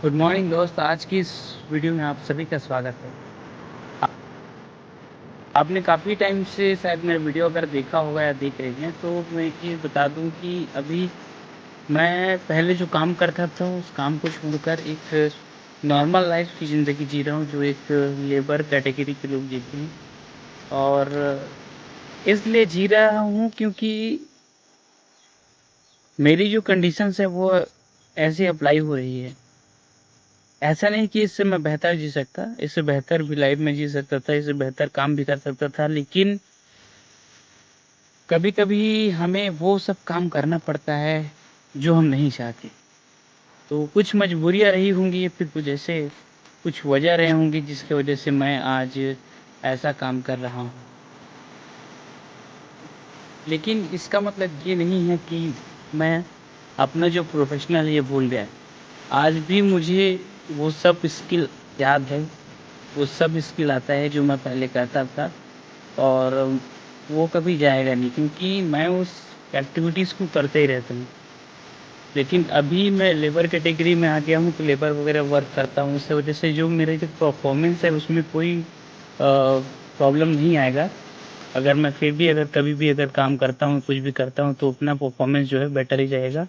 Good morning दोस्त। आज की इस वीडियो में आप सभी का स्वागत है। आ- आपने काफ़ी टाइम से शायद मेरा वीडियो अगर देखा होगा या देख रहे हैं, तो मैं एक चीज़ बता दूं कि अभी मैं पहले जो काम करता था उस काम को छोड़कर एक नॉर्मल लाइफ की ज़िंदगी जी रहा हूं, जो एक लेबर कैटेगरी के लोग जीते हैं। और इसलिए जी रहा हूं क्योंकि मेरी जो कंडीशंस है वो ऐसे अप्लाई हो रही है। ऐसा नहीं कि इससे मैं बेहतर जी सकता, इससे बेहतर भी लाइफ में जी सकता था, इससे बेहतर काम भी कर सकता था, लेकिन कभी-कभी हमें वो सब काम करना पड़ता है जो हम नहीं चाहते। तो कुछ मजबूरियाँ रही होंगी या फिर कुछ ऐसे कुछ वजह रहे होंगी जिसकी वजह से मैं आज ऐसा काम कर रहा हूँ। लेकिन इसका मतलब ये नहीं है कि मैं अपना जो प्रोफ़ेशनल है ये भूल गया। आज भी मुझे वो सब स्किल याद है, वो सब स्किल आता है जो मैं पहले करता था। और वो कभी जाएगा नहीं क्योंकि मैं उस एक्टिविटीज़ को करते ही रहता हूँ। लेकिन अभी मैं लेबर कैटेगरी में आ गया हूँ, तो लेबर वगैरह वर्क करता हूँ। इस वजह से जो मेरे जो परफॉर्मेंस है उसमें कोई प्रॉब्लम नहीं आएगा। अगर मैं फिर भी अगर कभी भी अगर काम करता हूँ, कुछ भी करता हूँ, तो अपना परफॉर्मेंस जो है बेटर ही जाएगा।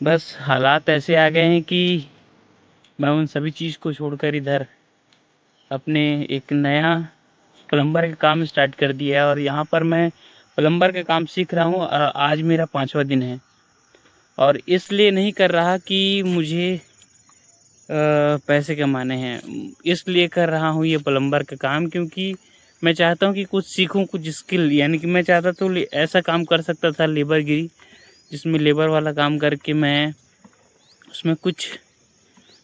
बस हालात ऐसे आ गए हैं कि मैं उन सभी चीज़ को छोड़कर इधर अपने एक नया प्लम्बर का काम स्टार्ट कर दिया है, और यहाँ पर मैं प्लम्बर का काम सीख रहा हूँ। आज मेरा 5वां दिन है, और इसलिए नहीं कर रहा कि मुझे पैसे कमाने हैं। इसलिए कर रहा हूँ ये प्लम्बर का काम क्योंकि मैं चाहता हूँ कि कुछ सीखूँ, कुछ स्किल। यानी कि मैं चाहता तो ऐसा काम कर सकता था लेबरगिरी, जिसमें लेबर वाला काम करके मैं उसमें कुछ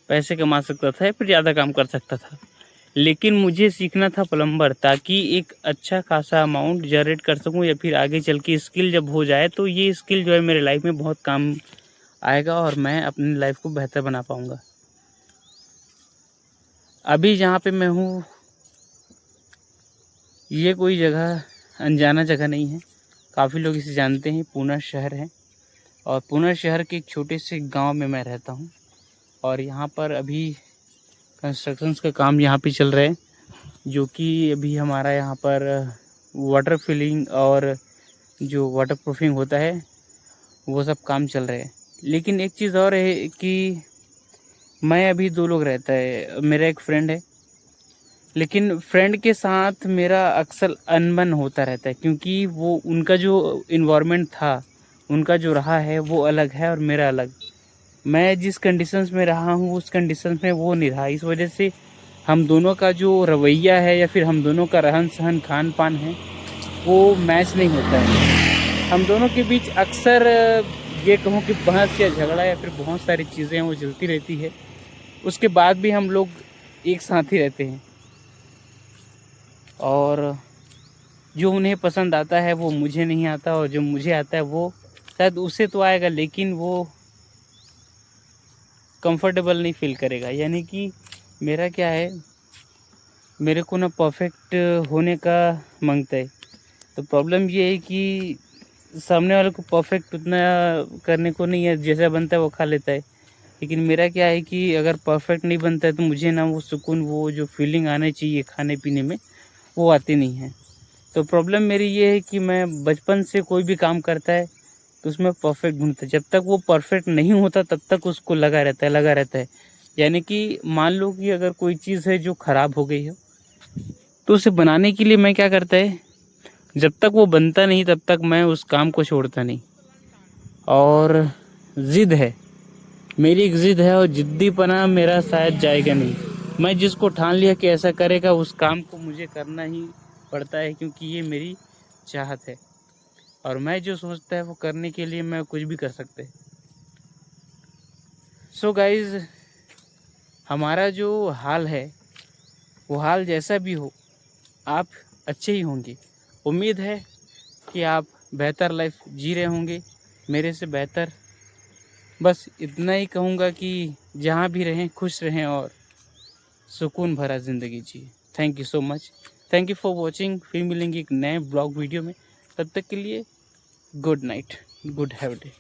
पैसे कमा सकता था या फिर ज़्यादा काम कर सकता था। लेकिन मुझे सीखना था प्लम्बर, ताकि एक अच्छा खासा अमाउंट जनरेट कर सकूं, या फिर आगे चल के स्किल जब हो जाए तो ये स्किल जो है मेरे लाइफ में बहुत काम आएगा और मैं अपनी लाइफ को बेहतर बना पाऊंगा। अभी जहाँ पे मैं हूँ ये कोई जगह अनजाना जगह नहीं है, काफ़ी लोग इसे जानते हैं। पूना शहर है, और पूना शहर के एक छोटे से गाँव में मैं रहता हूँ। और यहाँ पर अभी कंस्ट्रक्शंस का काम यहाँ पे चल रहा है, जो कि अभी हमारा यहाँ पर वाटर फिलिंग और जो वाटर प्रूफिंग होता है वो सब काम चल रहे हैं। लेकिन एक चीज़ और है कि मैं अभी 2 लोग रहता है, मेरा एक फ्रेंड है। लेकिन फ्रेंड के साथ मेरा अक्सर अनबन होता रहता है, क्योंकि वो उनका जो इन्वायरमेंट था, उनका जो रहा है वो अलग है और मेरा अलग। मैं जिस कंडीशंस में रहा हूँ उस कंडीशंस में वो नहीं रहा। इस वजह से हम दोनों का जो रवैया है या फिर हम दोनों का रहन-सहन, खान-पान है, वो मैच नहीं होता है। हम दोनों के बीच अक्सर ये कहूँ कि बहस या झगड़ा या फिर बहुत सारी चीज़ें वो चलती रहती है। उसके बाद भी हम लोग एक साथ ही रहते हैं, और जो उन्हें पसंद आता है वो मुझे नहीं आता, और जो मुझे आता है वो शायद उसे तो आएगा, लेकिन वो कंफर्टेबल नहीं फ़ील करेगा। यानी कि मेरा क्या है, मेरे को ना परफेक्ट होने का मांगता है। तो प्रॉब्लम ये है कि सामने वाले को परफेक्ट उतना करने को नहीं है, जैसा बनता है वो खा लेता है। लेकिन मेरा क्या है कि अगर परफेक्ट नहीं बनता है तो मुझे ना वो सुकून, वो जो फीलिंग आना चाहिए खाने पीने में, वो आती नहीं है। तो प्रॉब्लम मेरी ये है कि मैं बचपन से कोई भी काम करता है तो उसमें परफेक्ट ढूँढता है। जब तक वो परफेक्ट नहीं होता तब तक उसको लगा रहता है, लगा रहता है। यानी कि मान लो कि अगर कोई चीज़ है जो ख़राब हो गई हो, तो उसे बनाने के लिए मैं क्या करता है, जब तक वो बनता नहीं तब तक मैं उस काम को छोड़ता नहीं। और ज़िद है, मेरी एक ज़िद है, और ज़िद्दीपना मेरा शायद जाएगा नहीं। मैं जिसको ठान लिया कि ऐसा करेगा, उस काम को मुझे करना ही पड़ता है, क्योंकि ये मेरी चाहत है। और मैं जो सोचता है वो करने के लिए मैं कुछ भी कर सकते हैं। सो गाइज़, हमारा जो हाल है वो हाल जैसा भी हो, आप अच्छे ही होंगे। उम्मीद है कि आप बेहतर लाइफ जी रहे होंगे, मेरे से बेहतर। बस इतना ही कहूँगा कि जहाँ भी रहें खुश रहें और सुकून भरा ज़िंदगी जिए। Thank you so much. Thank you for watching. फिर मिलेंगे एक नए ब्लॉग वीडियो में। तब तक के लिए good night, good have day.